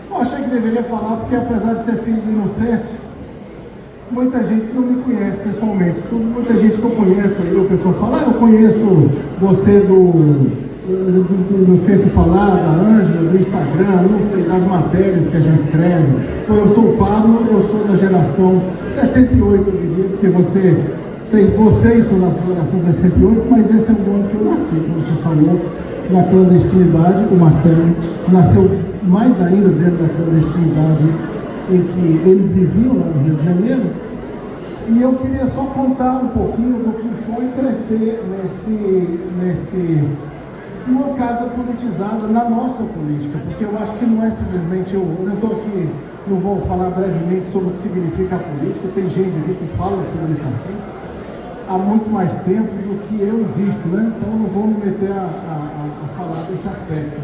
Eu achei que deveria falar porque, apesar de ser filho do Inocêncio, muita gente não me conhece pessoalmente. Muita gente que eu conheço aí, o pessoal fala, eu conheço você do Inocêncio Falar, da Ângela, do Instagram, não sei, das matérias que a gente escreve. Então, eu sou o Pablo, eu sou da geração 78, eu diria, porque vocês são da geração 68, mas esse é o ano que eu nasci, como você falou, na clandestinidade. O Marcelo nasceu mais ainda dentro da clandestinidade em que eles viviam lá no Rio de Janeiro. E eu queria só contar um pouquinho do que foi crescer numa casa politizada, na nossa política, porque eu acho que não é simplesmente, eu não estou aqui, não vou falar brevemente sobre o que significa a política, tem gente aqui que fala sobre esse assunto há muito mais tempo do que eu existo, né? Então eu não vou me meter a falar desse aspecto.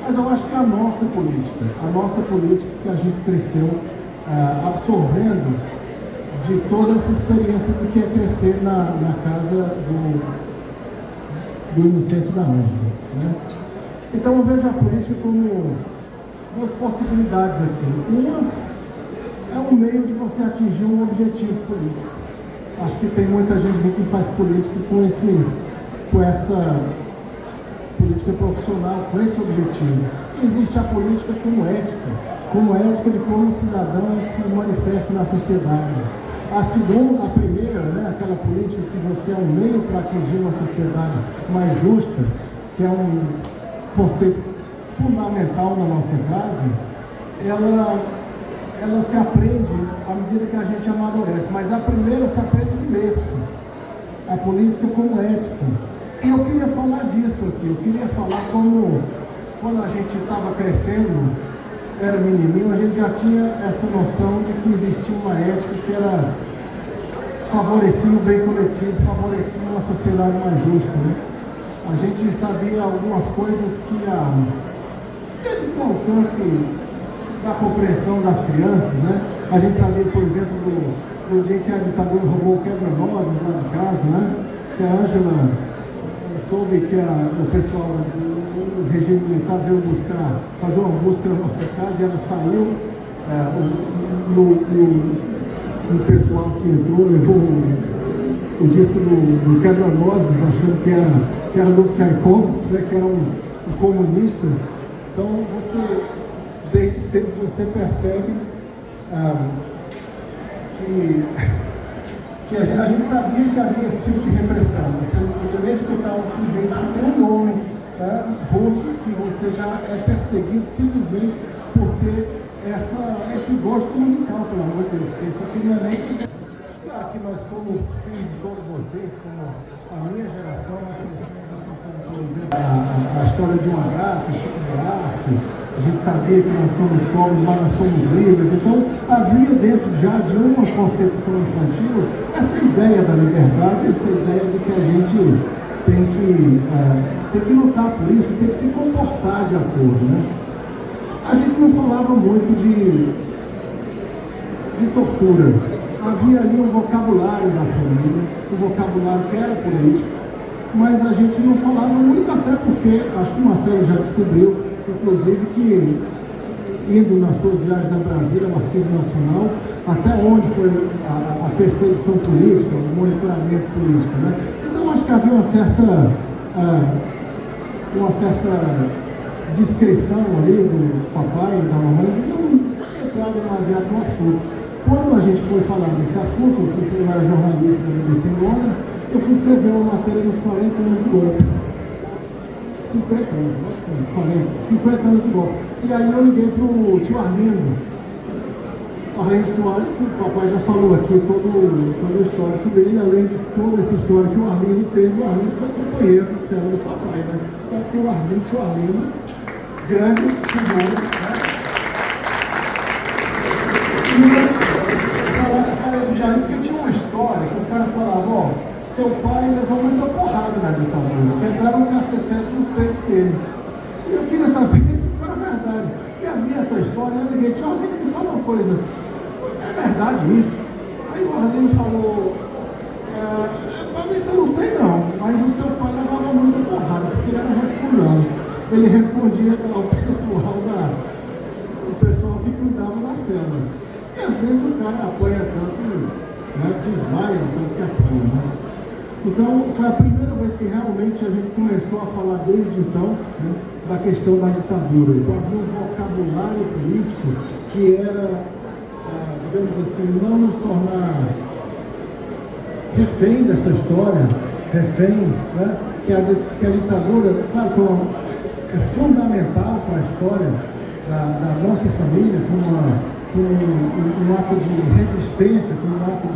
Mas eu acho que a nossa política que a gente cresceu absorvendo de toda essa experiência do que é crescer na casa do Inocêncio da Ângela, né? Então eu vejo a política como duas possibilidades aqui. Uma é um meio de você atingir um objetivo político. Acho que tem muita gente que faz política com essa política profissional, com esse objetivo. Existe a política como ética de como o cidadão se manifesta na sociedade. A primeira, né, aquela política que você é um meio para atingir uma sociedade mais justa, que é um conceito fundamental na nossa casa, ela se aprende à medida que a gente amadurece, mas a primeira se aprende de berço, a política como ética. E eu queria falar disso aqui, eu queria falar como, quando a gente estava crescendo, era menininho, a gente já tinha essa noção de que existia uma ética que favorecia o bem coletivo, favorecia uma sociedade mais justa, né? A gente sabia algumas coisas que dentro do alcance da compreensão das crianças, né? A gente sabia, por exemplo, do dia que a ditadura roubou o quebra-nozes lá de casa, né? Que a Ângela soube que o pessoal do regime militar veio fazer uma busca na nossa casa e ela saiu. O pessoal que entrou levou o disco do Quebra-Nozes, achando que era do Tchaikovsky, né? Que era um comunista. Então desde cedo você percebe que a gente sabia que havia esse tipo de repressão. Você não poderia escutar um sujeito como um homem russo, que você já é perseguido simplesmente por ter esse gosto musical, pelo amor de Deus, porque isso aqui não é nem... Claro que nós, como filhos de todos vocês, como a minha geração, nós crescemos escutando, por exemplo, a história de uma gata, Chico Buarque. A gente sabia que nós somos pobres, mas nós somos livres. Então, havia dentro já de uma concepção infantil essa ideia da liberdade, essa ideia de que a gente tem que lutar por isso, tem que se comportar de acordo, né? A gente não falava muito de tortura. Havia ali um vocabulário da família, um vocabulário que era político, mas a gente não falava muito, até porque, acho que o Marcelo já descobriu, inclusive, que indo nas suas viagens a Brasília, ao Arquivo Nacional, até onde foi a perseguição política, o monitoramento político, né? Então, acho que havia uma certa discrição ali do papai e da mamãe, de não entrar demasiado no assunto. Quando a gente foi falar desse assunto, eu era jornalista da BBC em Londres, eu fui escrever uma matéria nos 40 anos do golpe. 50 anos, né? 50 anos do golpe. E aí eu liguei para o tio Arlindo Soares, que o papai já falou aqui, todo o histórico dele, além de toda essa história que o Arlindo teve. O Arlindo foi companheiro de cela do papai, né? Então aqui o Arlindo, grande figura, né? E falei do Jair porque tinha uma história que os caras falavam, seu pai levou muita porrada na ditadura, quebraram um cacetete nos peitos dele. E eu queria saber se isso era verdade. Porque havia essa história, eu liguei, tio Arlindo, me fala uma coisa, é verdade isso? Aí o Arlindo falou, eu não sei não, mas o seu pai levava muita porrada, porque ele era rascunhão. ele respondia ao pessoal o pessoal que cuidava da cela. E às vezes o cara apanha tanto, né, desmaia tanto que apanha, né? Então, foi a primeira vez que realmente a gente começou a falar desde então, né, da questão da ditadura. Então, havia um vocabulário político que era, digamos assim, não nos tornar refém dessa história, refém, né, que a ditadura, claro, é fundamental para a história da nossa família, como um ato de resistência, como um ato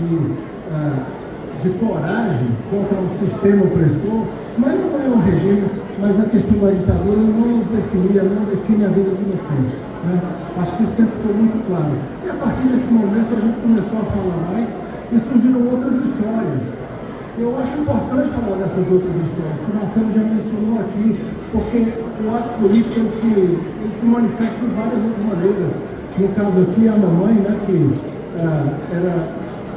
de coragem contra um sistema opressor, mas não é um regime, mas a questão da ditadura não nos definia, não define a vida de vocês, né? Acho que isso sempre ficou muito claro. E a partir desse momento a gente começou a falar mais e surgiram outras histórias. Eu acho importante falar dessas outras histórias, que o Marcelo já mencionou aqui, porque o ato político ele se manifesta de várias outras maneiras. No caso aqui, a mamãe, né, que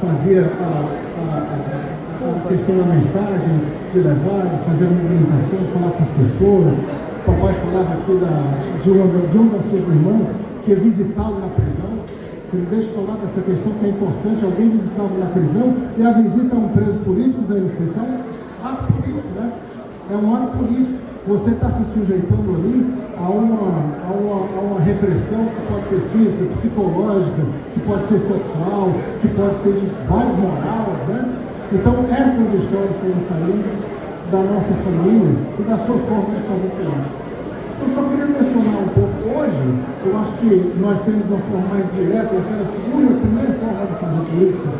fazia a questão da mensagem, de levar, de fazer a mobilização, falar com as pessoas. O papai falava aqui de uma das suas irmãs que ia visitá-lo na prisão. Você me deixa falar dessa questão que é importante, alguém visitava na prisão, e a visita a um preso político, Zé Luciano, isso é um ato político, né? É um ato político. Você está se sujeitando ali a uma repressão que pode ser física, psicológica, que pode ser sexual, que pode ser de vários moral, né? Então, essas histórias foram saindo da nossa família e da sua forma de fazer política. Eu só queria mencionar um pouco. Hoje, eu acho que nós temos uma forma mais direta, aquela primeira forma de fazer política,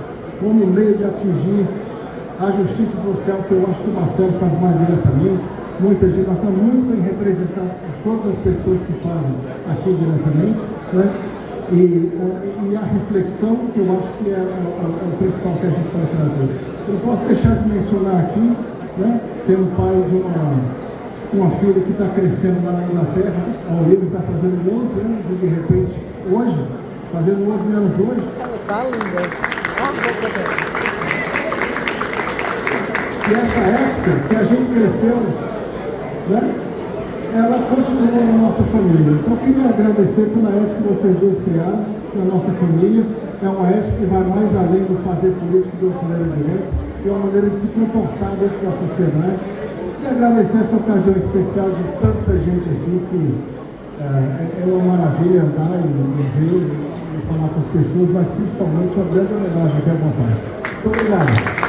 como meio de atingir a justiça social, que eu acho que o Marcelo faz mais diretamente. Muita gente, nós estamos muito bem representados por todas as pessoas que fazem aqui diretamente, né? E a reflexão, que eu acho que é o principal que a gente pode trazer. Eu não posso deixar de mencionar aqui, né, sendo pai de uma filha que está crescendo lá na Inglaterra. A Olivia está fazendo 11 anos e de repente, hoje, fazendo 11 anos hoje. Ela está linda. E essa ética que a gente cresceu, né, ela continua na nossa família. Então, eu queria agradecer pela ética que vocês dois criaram na nossa família. É uma ética que vai mais além do fazer política de uma maneira direta, é uma maneira de se comportar dentro da sociedade. E agradecer essa ocasião especial de tanta gente aqui, que é uma maravilha andar e ver e falar com as pessoas, mas principalmente uma grande homenagem aqui ao papai. Muito obrigado.